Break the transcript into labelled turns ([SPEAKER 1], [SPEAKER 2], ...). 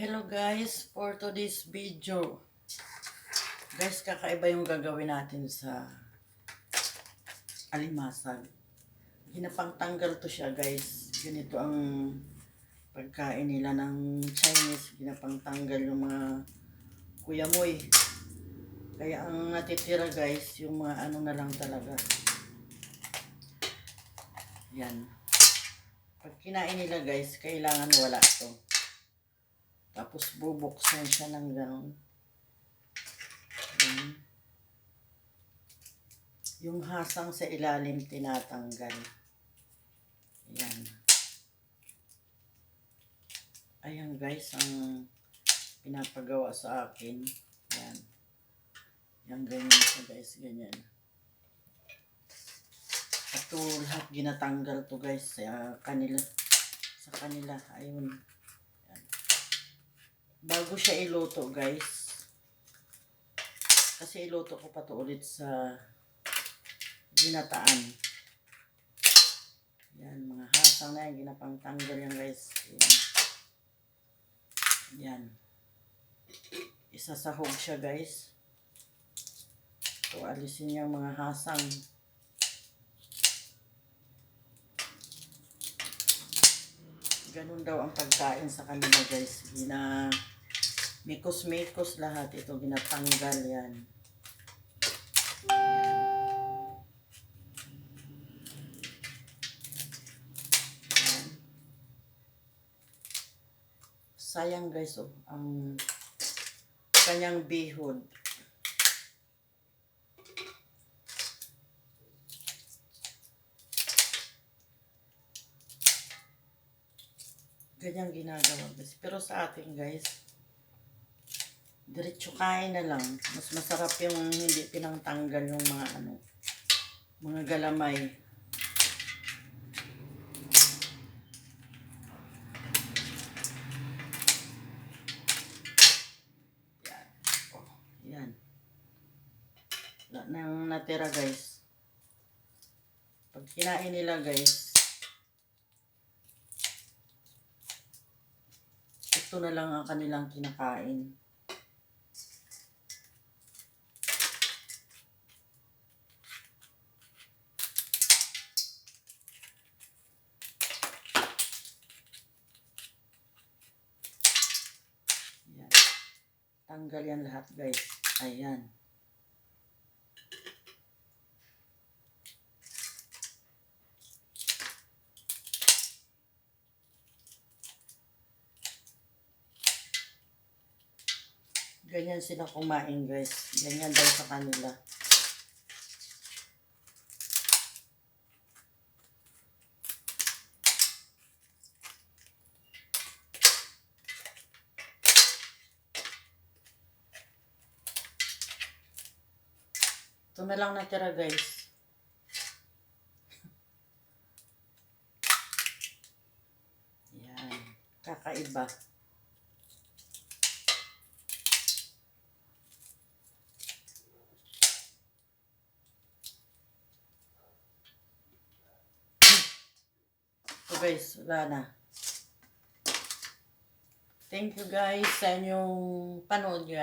[SPEAKER 1] Hello guys, for today's video. Guys, kakaiba yung gagawin natin sa alimasag. Ginapang tanggal to siya guys. Ganito ang pagkain nila ng Chinese. Ginapang tanggal yung mga kuyamoy. Kaya ang natitira guys, yung mga ano na lang talaga. Yan. Pag kinain nila guys, kailangan wala to. Tapos bubuksan siya ng gano'n. Yung hasang sa ilalim tinatanggal. Yan. Ayan guys, ang pinapagawa sa akin. Yan. Yan ganyan siya guys, ganyan. Ito lahat ginatanggal to guys sa kanila. Ayun. Yan. Bago siya iluto guys. Kasi iluto ko pa to ulit sa ginataan. Yan, mga hasang na yan, ginapang tanggal yan guys. Yan. Yan. Isasahog siya guys. So, alisin niya mga hasang. Ganun daw ang pagkain sa kanila guys. Mikos-mikos lahat ito, ginatanggal yan. Sayang guys, oh, ang kanyang bihod. Ganyang ginagawa guys. Pero sa atin guys, diretso kain na lang. Mas masarap yung hindi pinangtanggal yung mga ano, mga galamay. Yan. Wala nang natira guys. Pag kinain nila guys, ito na lang ang kanilang kinakain. Yan. Tanggal yan lahat guys. Ayan. Ganyan sila kumain guys. Ganyan daw sa kanila. Ito na lang natira guys. Yan. Kakaiba. So guys, wala na. Thank you guys sa inyong panood guys.